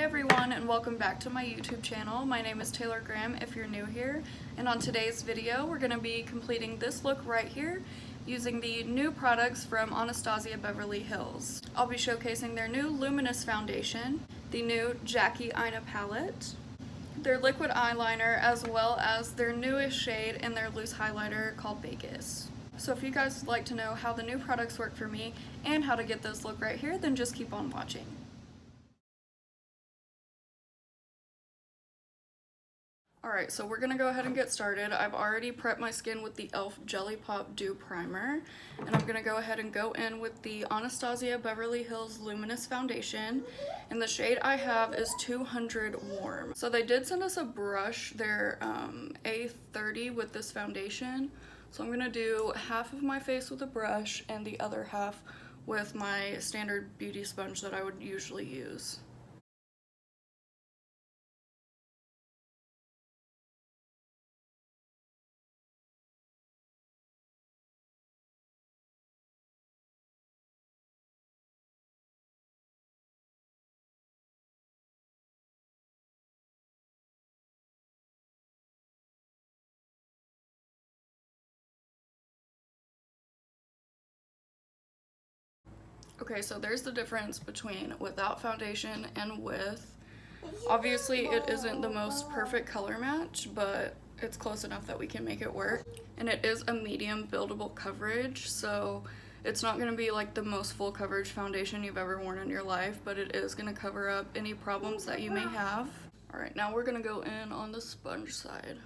everyone, and welcome back to my YouTube channel. My name is Taylor Graham if you're new here, and on today's video we're going to be completing this look right here using the new products from Anastasia Beverly Hills. I'll be showcasing their new Luminous Foundation, the new Jackie Ina palette, their liquid eyeliner, as well as their newest shade in their loose highlighter called Vegas. So if you guys would like to know how the new products work for me and how to get this look right here, then just keep on watching. Alright, so we're going to go ahead and get started. I've already prepped my skin with the e.l.f. Jelly Pop Dew Primer, and I'm going to go ahead and go in with the Anastasia Beverly Hills Luminous Foundation, and the shade I have is 200 Warm. So they did send us a brush, their A30 with this foundation, so I'm going to do half of my face with a brush and the other half with my standard beauty sponge that I would usually use. Okay, so there's the difference between without foundation and with. Obviously, it isn't the most perfect color match, but it's close enough that we can make it work. And it is a medium buildable coverage, so it's not going to be like the most full coverage foundation you've ever worn in your life, but it is going to cover up any problems that you may have. Alright, now we're going to go in on the sponge side.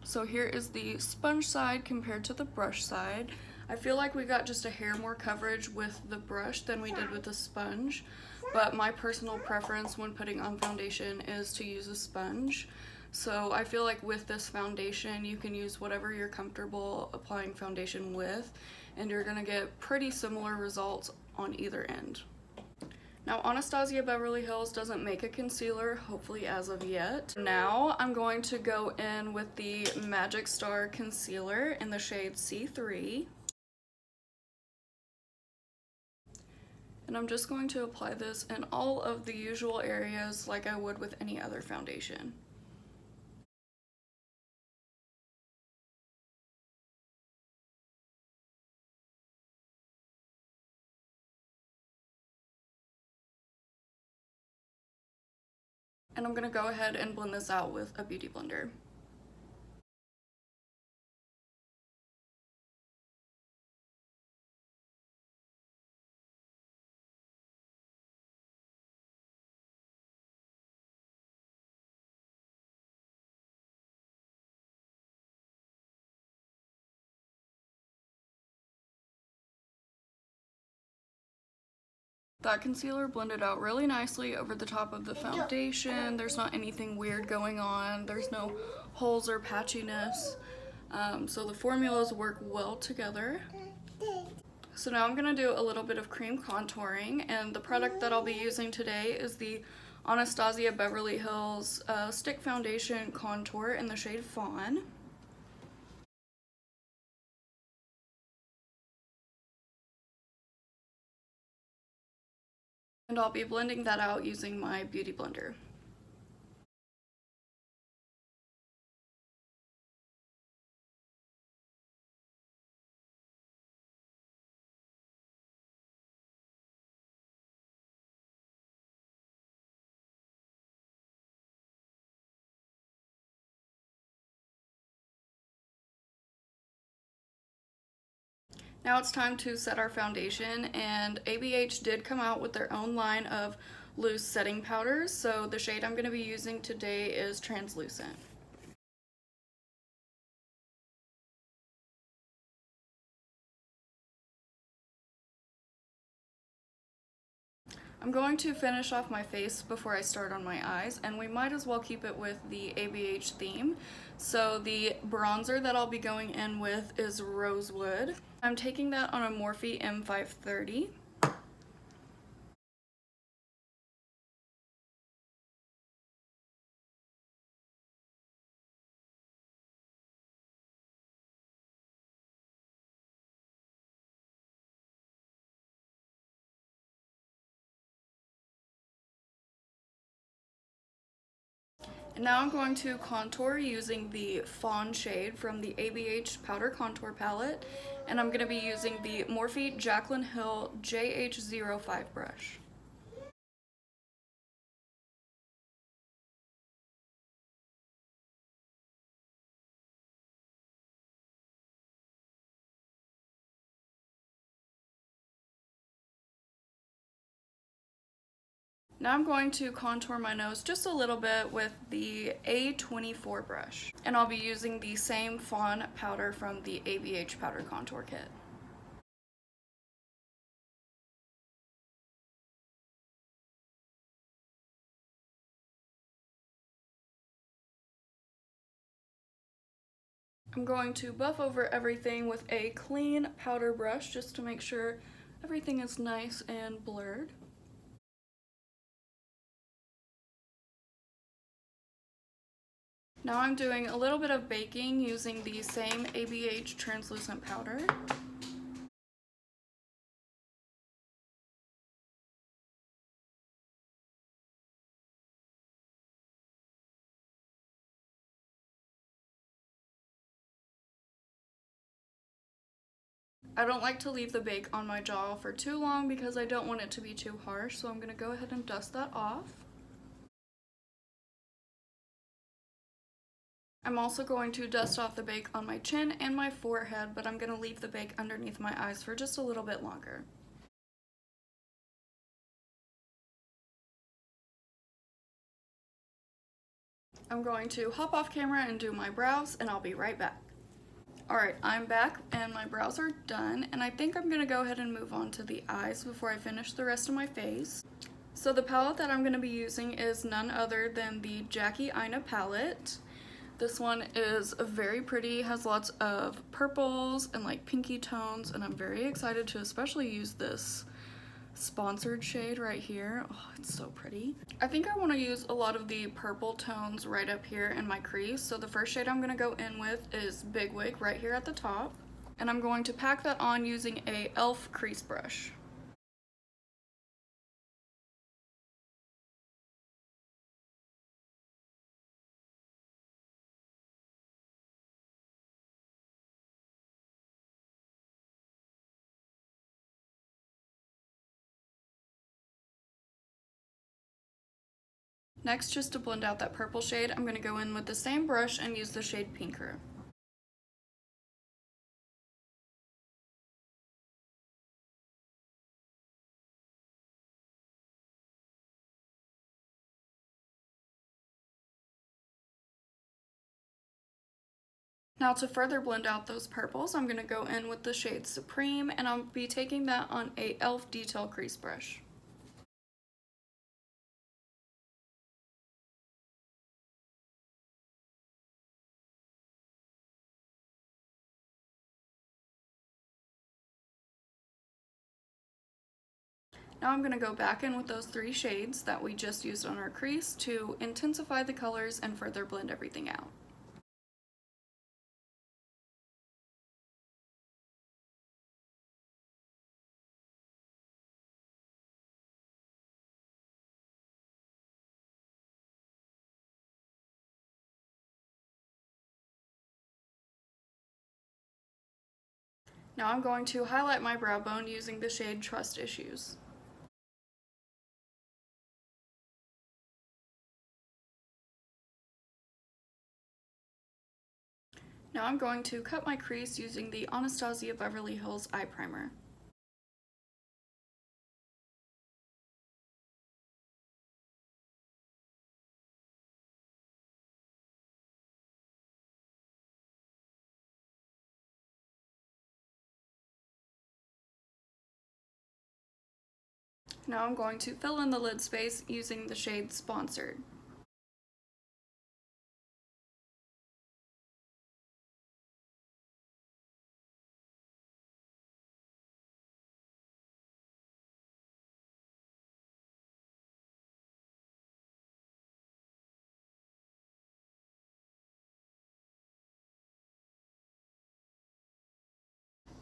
So here is the sponge side compared to the brush side. I feel like we got just a hair more coverage with the brush than we did with the sponge, but my personal preference when putting on foundation is to use a sponge. So I feel like with this foundation you can use whatever you're comfortable applying foundation with, and you're gonna get pretty similar results on either end. Now, Anastasia Beverly Hills doesn't make a concealer, hopefully as of yet. Now, I'm going to go in with the Magic Star Concealer in the shade C3. And I'm just going to apply this in all of the usual areas like I would with any other foundation. And I'm going to go ahead and blend this out with a beauty blender. That concealer blended out really nicely over the top of the foundation. There's not anything weird going on. There's no holes or patchiness. So the formulas work well together. So now I'm going to do a little bit of cream contouring, and the product that I'll be using today is the Anastasia Beverly Hills Stick Foundation Contour in the shade Fawn. And I'll be blending that out using my beauty blender. Now it's time to set our foundation, and ABH did come out with their own line of loose setting powders, so the shade I'm going to be using today is Translucent. I'm going to finish off my face before I start on my eyes, and we might as well keep it with the ABH theme. So the bronzer that I'll be going in with is Rosewood. I'm taking that on a Morphe M530. And now I'm going to contour using the Fawn shade from the ABH Powder Contour Palette, and I'm going to be using the Morphe Jaclyn Hill JH05 brush. Now I'm going to contour my nose just a little bit with the A24 brush. And I'll be using the same Fawn powder from the ABH Powder Contour Kit. I'm going to buff over everything with a clean powder brush just to make sure everything is nice and blurred. Now I'm doing a little bit of baking using the same ABH translucent powder. I don't like to leave the bake on my jaw for too long because I don't want it to be too harsh, so I'm going to go ahead and dust that off. I'm also going to dust off the bake on my chin and my forehead, but I'm going to leave the bake underneath my eyes for just a little bit longer. I'm going to hop off camera and do my brows, and I'll be right back. Alright, I'm back and my brows are done, and I think I'm going to go ahead and move on to the eyes before I finish the rest of my face. So the palette that I'm going to be using is none other than the Jackie Aina palette. This one is very pretty, has lots of purples and like pinky tones, and I'm very excited to especially use this sponsored shade right here. Oh, it's so pretty. I think I want to use a lot of the purple tones right up here in my crease. So the first shade I'm going to go in with is Big Wig right here at the top. And I'm going to pack that on using a e.l.f. crease brush. Next, just to blend out that purple shade, I'm going to go in with the same brush and use the shade Pinker. Now to further blend out those purples, I'm going to go in with the shade Supreme, and I'll be taking that on a e.l.f. detail crease brush. Now I'm going to go back in with those three shades that we just used on our crease to intensify the colors and further blend everything out. Now I'm going to highlight my brow bone using the shade Trust Issues. Now I'm going to cut my crease using the Anastasia Beverly Hills Eye Primer. Now I'm going to fill in the lid space using the shade Sponsored.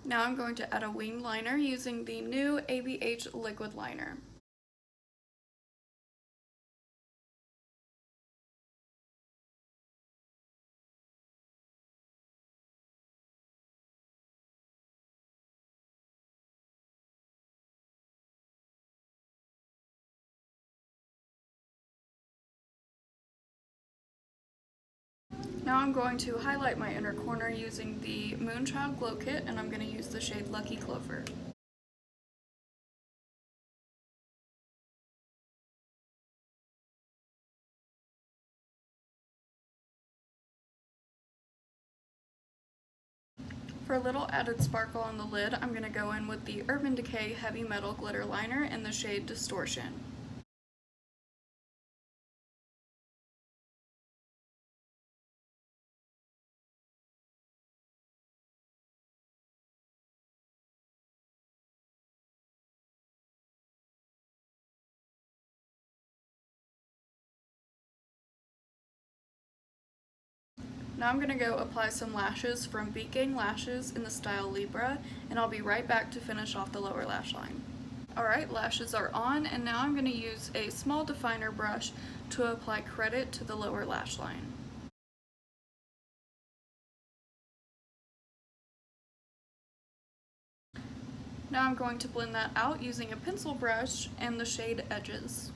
Now I'm going to add a wing liner using the new ABH liquid liner. Now I'm going to highlight my inner corner using the Moonchild Glow Kit, and I'm going to use the shade Lucky Clover. For a little added sparkle on the lid, I'm going to go in with the Urban Decay Heavy Metal Glitter Liner in the shade Distortion. Now I'm going to go apply some lashes from Beat Gang Lashes in the style Libra, and I'll be right back to finish off the lower lash line. Alright, lashes are on, and now I'm going to use a small definer brush to apply credit to the lower lash line. Now I'm going to blend that out using a pencil brush and the shade Edges.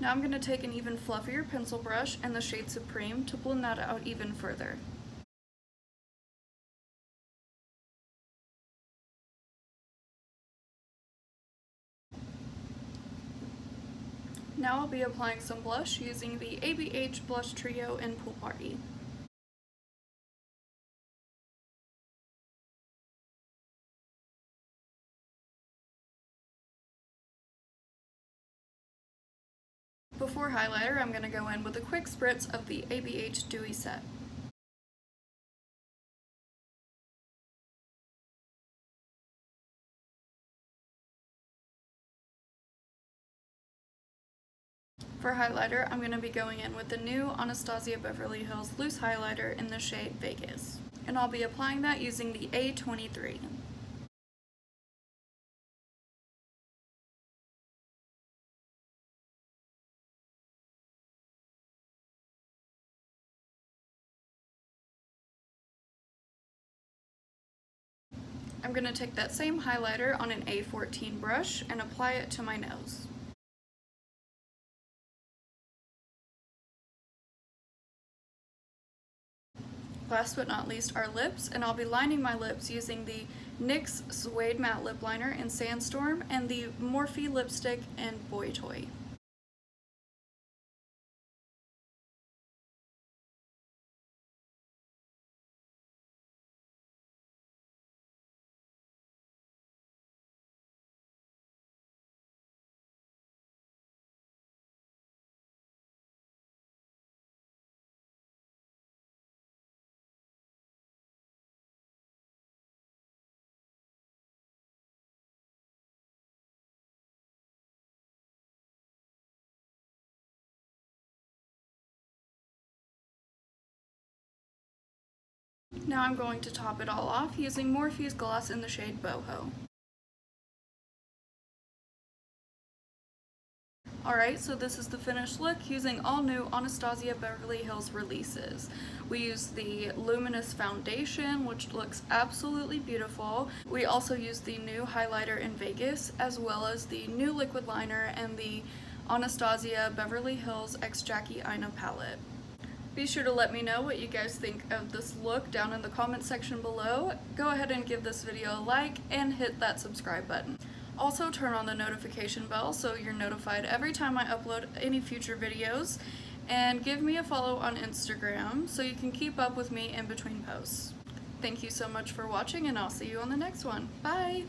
Now I'm going to take an even fluffier pencil brush and the shade Supreme to blend that out even further. Now I'll be applying some blush using the ABH Blush Trio in Pool Party. Before highlighter, I'm going to go in with a quick spritz of the ABH Dewy Set. For highlighter, I'm going to be going in with the new Anastasia Beverly Hills Loose Highlighter in the shade Vegas. And I'll be applying that using the A23. I'm going to take that same highlighter on an A14 brush and apply it to my nose. Last but not least, our lips, and I'll be lining my lips using the NYX Suede Matte Lip Liner in Sandstorm and the Morphe lipstick in Boy Toy. Now I'm going to top it all off using Morphe's gloss in the shade Boho. Alright, so this is the finished look using all new Anastasia Beverly Hills releases. We use the Luminous Foundation, which looks absolutely beautiful. We also use the new highlighter in Vegas, as well as the new liquid liner and the Anastasia Beverly Hills X Jackie Aina palette. Be sure to let me know what you guys think of this look down in the comment section below. Go ahead and give this video a like and hit that subscribe button. Also turn on the notification bell so you're notified every time I upload any future videos. and give me a follow on Instagram so you can keep up with me in between posts. Thank you so much for watching, and I'll see you on the next one. Bye!